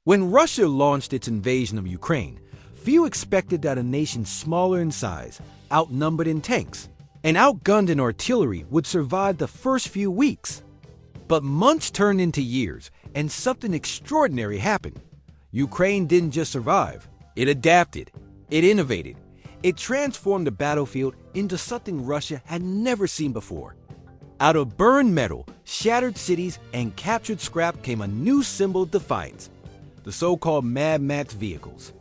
When Russia launched its invasion of Ukraine, few expected that a nation smaller in size, outnumbered in tanks, and outgunned in artillery would survive the first few weeks. But months turned into years, and something extraordinary happened. Ukraine didn't just survive, it adapted, it innovated, it transformed the battlefield into something Russia had never seen before. Out of burned metal, shattered cities, and captured scrap came a new symbol of defiance: the so-called Mad Max vehicles.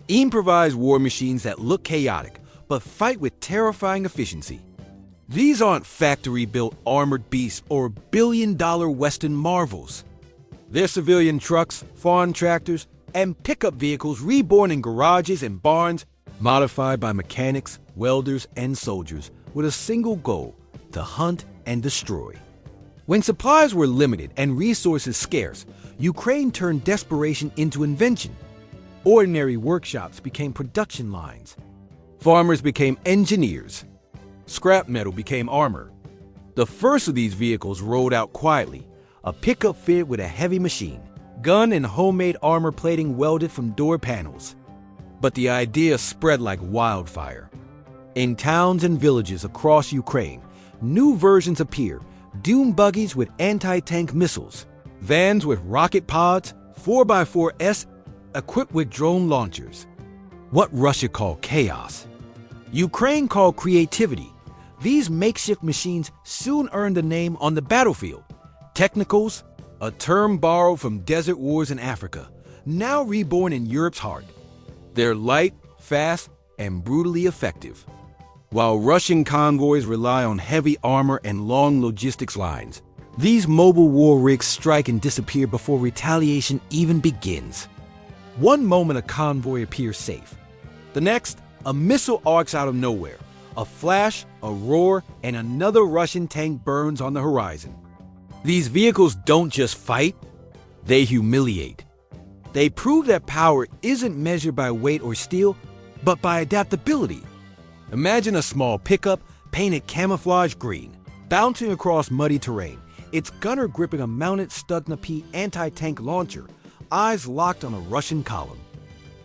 Improvised war machines that look chaotic, but fight with terrifying efficiency. These aren't factory-built armored beasts or billion-dollar Western marvels. They're civilian trucks, farm tractors, and pickup vehicles reborn in garages and barns, modified by mechanics, welders, and soldiers, with a single goal: to hunt and destroy. When supplies were limited and resources scarce, Ukraine turned desperation into invention. Ordinary workshops became production lines. Farmers became engineers. Scrap metal became armor. The first of these vehicles rolled out quietly, a pickup fitted with a heavy machine, gun and homemade armor plating welded from door panels. But the idea spread like wildfire. In towns and villages across Ukraine, new versions appeared: dune buggies with anti-tank missiles, vans with rocket pods, 4x4s equipped with drone launchers. What Russia called chaos, Ukraine called creativity. These makeshift machines soon earned a name on the battlefield: technicals, a term borrowed from desert wars in Africa, now reborn in Europe's heart. They're light, fast, and brutally effective. While Russian convoys rely on heavy armor and long logistics lines, these mobile war rigs strike and disappear before retaliation even begins. One moment a convoy appears safe. The next, a missile arcs out of nowhere. A flash, a roar, and another Russian tank burns on the horizon. These vehicles don't just fight, they humiliate. They prove that power isn't measured by weight or steel, but by adaptability. Imagine a small pickup painted camouflage green, bouncing across muddy terrain, its gunner gripping a mounted Stugna-P anti-tank launcher, eyes locked on a Russian column.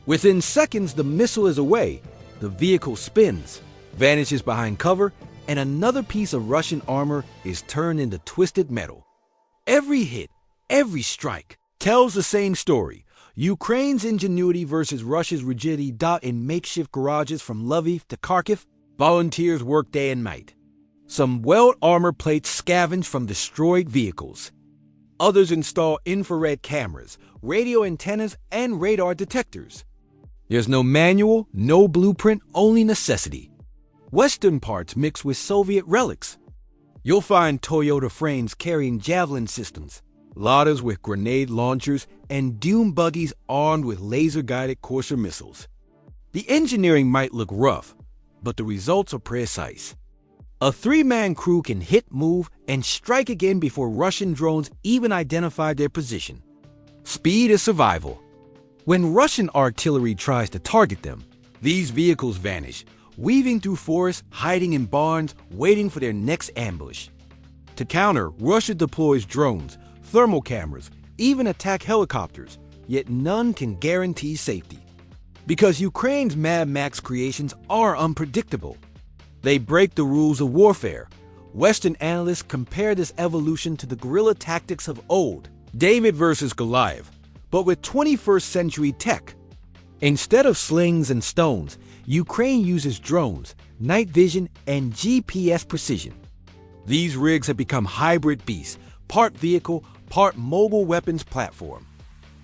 Within seconds, the missile is away, the vehicle spins, vanishes behind cover, and another piece of Russian armor is turned into twisted metal. Every hit, every strike, tells the same story: Ukraine's ingenuity versus Russia's rigidity. In makeshift garages from Lviv to Kharkiv, volunteers work day and night. Some weld armor plates scavenge from destroyed vehicles. Others install infrared cameras, radio antennas, and radar detectors. There's no manual, no blueprint, only necessity. Western parts mixed with Soviet relics. You'll find Toyota frames carrying Javelin systems, Ladas with grenade launchers, and dune buggies armed with laser-guided Courser missiles. The engineering might look rough, but the results are precise. A three-man crew can hit, move, and strike again before Russian drones even identify their position. Speed is survival. When Russian artillery tries to target them, these vehicles vanish, weaving through forests, hiding in barns, waiting for their next ambush. To counter, Russia deploys drones, thermal cameras, even attack helicopters, yet none can guarantee safety. Because Ukraine's Mad Max creations are unpredictable. They break the rules of warfare. Western analysts compare this evolution to the guerrilla tactics of old, David versus Goliath, but with 21st century tech. Instead of slings and stones, Ukraine uses drones, night vision, and GPS precision. These rigs have become hybrid beasts, part vehicle, part mobile weapons platform.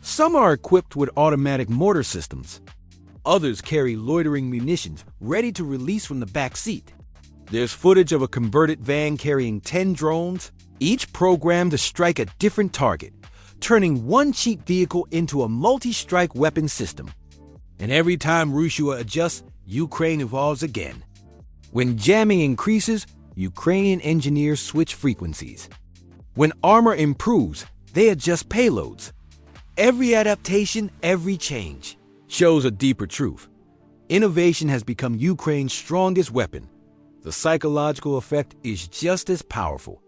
Some are equipped with automatic mortar systems. Others carry loitering munitions ready to release from the back seat. There's footage of a converted van carrying 10 drones, each programmed to strike a different target, turning one cheap vehicle into a multi-strike weapon system. And every time Russia adjusts, Ukraine evolves again. When jamming increases, Ukrainian engineers switch frequencies. When armor improves, they adjust payloads. Every adaptation, every change shows a deeper truth. Innovation has become Ukraine's strongest weapon. The psychological effect is just as powerful.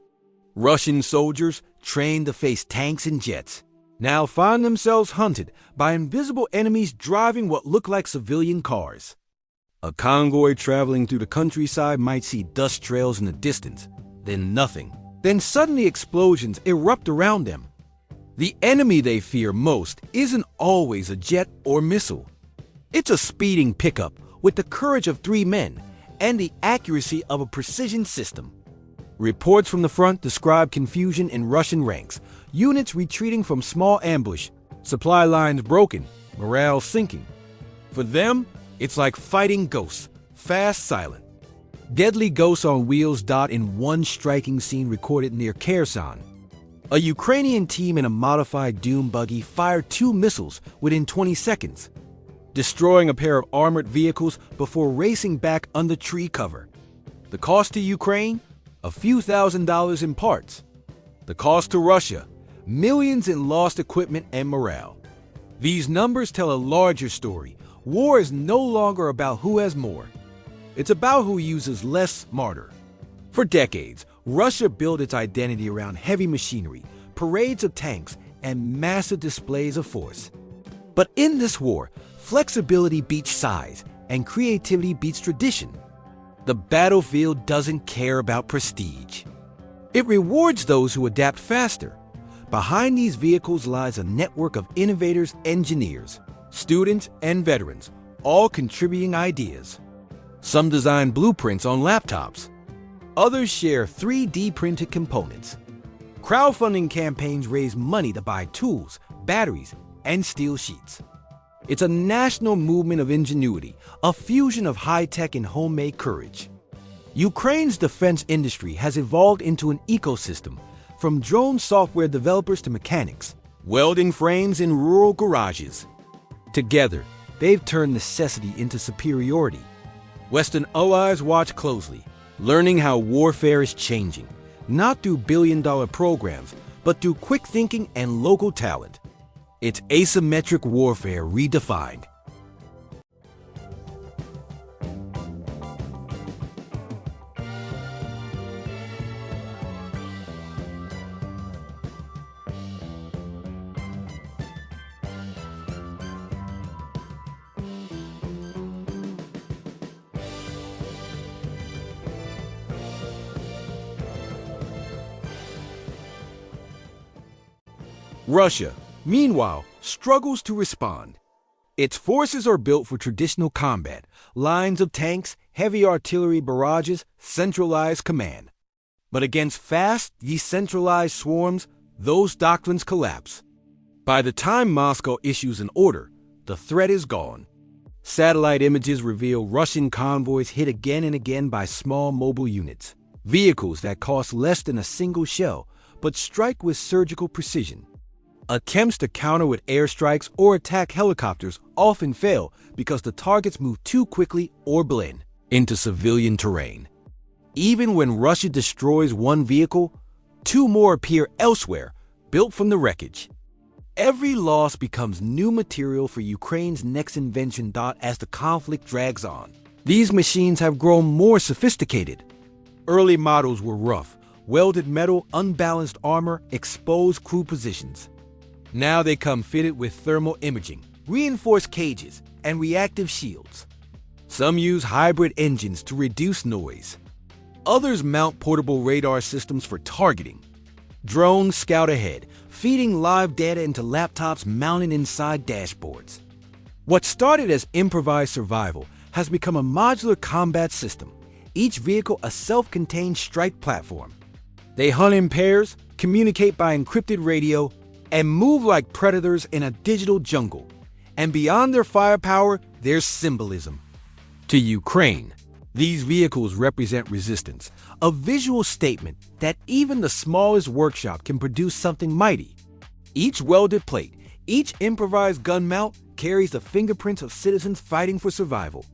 Russian soldiers trained to face tanks and jets. now find themselves hunted by invisible enemies driving what look like civilian cars. A convoy traveling through the countryside might see dust trails in the distance, then nothing. Then suddenly explosions erupt around them. The enemy they fear most isn't always a jet or missile. It's a speeding pickup with the courage of 3 men and the accuracy of a precision system. Reports from the front describe confusion in Russian ranks, units retreating from small ambush, supply lines broken, morale sinking. For them, it's like fighting ghosts, fast, silent. Deadly ghosts on wheels dot in one striking scene recorded near Kherson. A Ukrainian team in a modified Doom buggy fired 2 missiles within 20 seconds, destroying a pair of armored vehicles before racing back under tree cover. The cost to Ukraine? A few $1,000s in parts. The cost to Russia? Millions in lost equipment and morale. These numbers tell a larger story. War is no longer about who has more. It's about who uses less smarter. For decades, Russia built its identity around heavy machinery, parades of tanks, and massive displays of force. But in this war, flexibility beats size, and creativity beats tradition. The battlefield doesn't care about prestige. It rewards those who adapt faster. Behind these vehicles lies a network of innovators, engineers, students, and veterans, all contributing ideas. Some design blueprints on laptops. Others share 3D printed components. Crowdfunding campaigns raise money to buy tools, batteries, and steel sheets. It's a national movement of ingenuity, a fusion of high-tech and homemade courage. Ukraine's defense industry has evolved into an ecosystem, from drone software developers to mechanics, welding frames in rural garages. Together, they've turned necessity into superiority. Western allies watch closely, learning how warfare is changing, not through billion-dollar programs, but through quick thinking and local talent. It's asymmetric warfare redefined. Russia, meanwhile, struggles to respond. Its forces are built for traditional combat, lines of tanks, heavy artillery barrages, centralized command. But against fast, decentralized swarms, those doctrines collapse. By the time Moscow issues an order, the threat is gone. Satellite images reveal Russian convoys hit again and again by small mobile units, vehicles that cost less than a single shell, but strike with surgical precision. Attempts to counter with airstrikes or attack helicopters often fail because the targets move too quickly or blend into civilian terrain. Even when Russia destroys one vehicle, 2 more appear elsewhere, built from the wreckage. Every loss becomes new material for Ukraine's next invention. As the conflict drags on, these machines have grown more sophisticated. Early models were rough, welded metal, unbalanced armor, exposed crew positions. Now they come fitted with thermal imaging, reinforced cages, and reactive shields. Some use hybrid engines to reduce noise. Others mount portable radar systems for targeting. Drones scout ahead, feeding live data into laptops mounted inside dashboards. What started as improvised survival has become a modular combat system, each vehicle a self-contained strike platform. They hunt in pairs, communicate by encrypted radio, and move like predators in a digital jungle. And beyond their firepower, there's symbolism. To Ukraine, these vehicles represent resistance, a visual statement that even the smallest workshop can produce something mighty. Each welded plate, each improvised gun mount carries the fingerprints of citizens fighting for survival.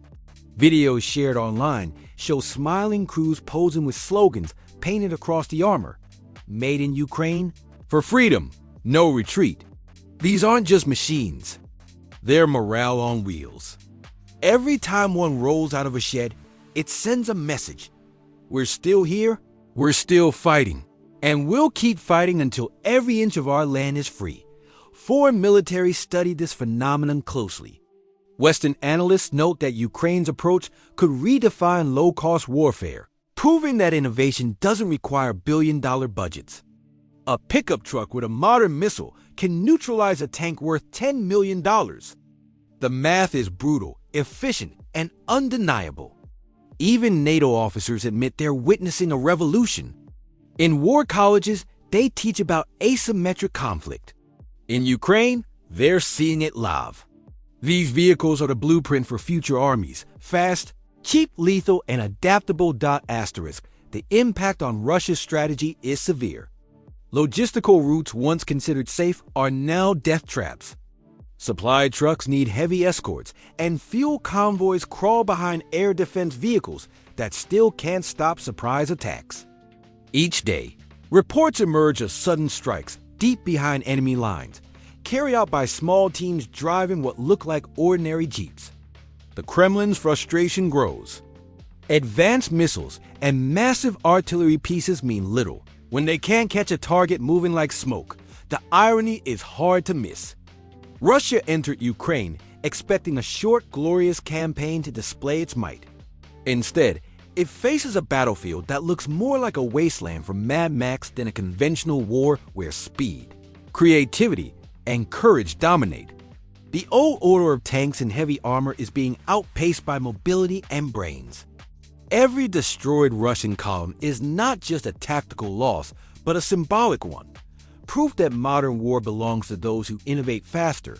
Videos shared online show smiling crews posing with slogans painted across the armor. Made in Ukraine, for freedom, no retreat. These aren't just machines. They're morale on wheels. Every time one rolls out of a shed, it sends a message. We're still here, we're still fighting, and we'll keep fighting until every inch of our land is free. Foreign militaries studied this phenomenon closely. Western analysts note that Ukraine's approach could redefine low-cost warfare, proving that innovation doesn't require billion-dollar budgets. A pickup truck with a modern missile can neutralize a tank worth $10 million. The math is brutal, efficient, and undeniable. Even NATO officers admit they're witnessing a revolution. In war colleges, they teach about asymmetric conflict. In Ukraine, they're seeing it live. These vehicles are the blueprint for future armies: fast, cheap, lethal, and adaptable. The impact on Russia's strategy is severe. Logistical routes once considered safe are now death traps. Supply trucks need heavy escorts, and fuel convoys crawl behind air defense vehicles that still can't stop surprise attacks. Each day, reports emerge of sudden strikes deep behind enemy lines, carried out by small teams driving what look like ordinary jeeps. The Kremlin's frustration grows. Advanced missiles and massive artillery pieces mean little when they can't catch a target moving like smoke. The irony is hard to miss. Russia entered Ukraine expecting a short, glorious campaign to display its might. Instead, it faces a battlefield that looks more like a wasteland from Mad Max than a conventional war where speed, creativity, and courage dominate. The old order of tanks and heavy armor is being outpaced by mobility and brains. Every destroyed Russian column is not just a tactical loss, but a symbolic one. Proof that modern war belongs to those who innovate faster.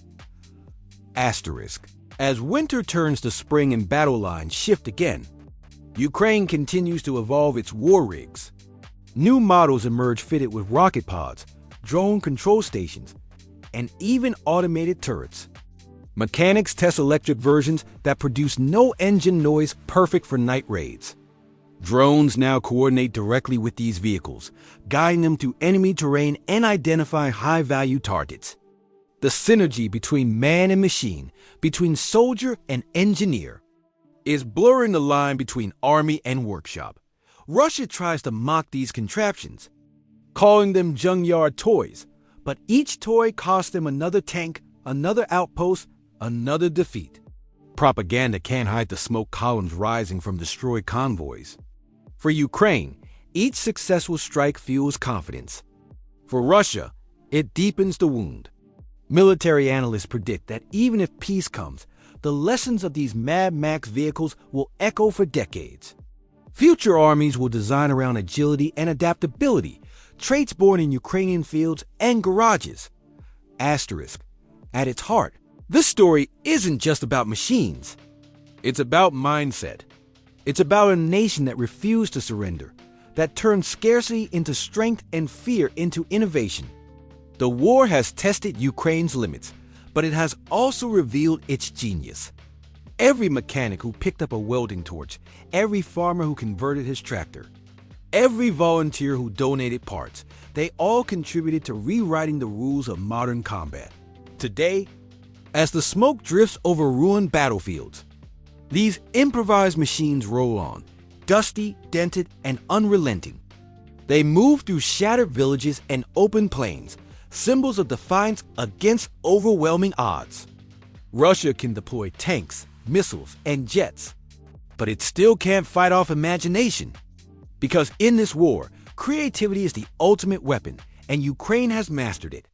Asterisk. As winter turns to spring and battle lines shift again, Ukraine continues to evolve its war rigs. New models emerge fitted with rocket pods, drone control stations, and even automated turrets. Mechanics test electric versions that produce no engine noise, perfect for night raids. Drones now coordinate directly with these vehicles, guiding them through enemy terrain and identify high-value targets. The synergy between man and machine, between soldier and engineer, is blurring the line between army and workshop. Russia tries to mock these contraptions, calling them junkyard toys, but each toy costs them another tank, another outpost, another defeat. Propaganda can't hide the smoke columns rising from destroyed convoys. For Ukraine, each successful strike fuels confidence. For Russia, it deepens the wound. Military analysts predict that even if peace comes, the lessons of these Mad Max vehicles will echo for decades. Future armies will design around agility and adaptability, traits born in Ukrainian fields and garages. Asterisk. At its heart, this story isn't just about machines. It's about mindset. It's about a nation that refused to surrender, that turned scarcity into strength and fear into innovation. The war has tested Ukraine's limits, but it has also revealed its genius. Every mechanic who picked up a welding torch, every farmer who converted his tractor, every volunteer who donated parts, they all contributed to rewriting the rules of modern combat. Today, as the smoke drifts over ruined battlefields, these improvised machines roll on, dusty, dented, and unrelenting. They move through shattered villages and open plains, symbols of defiance against overwhelming odds. Russia can deploy tanks, missiles, and jets, but it still can't fight off imagination. Because in this war, creativity is the ultimate weapon, and Ukraine has mastered it.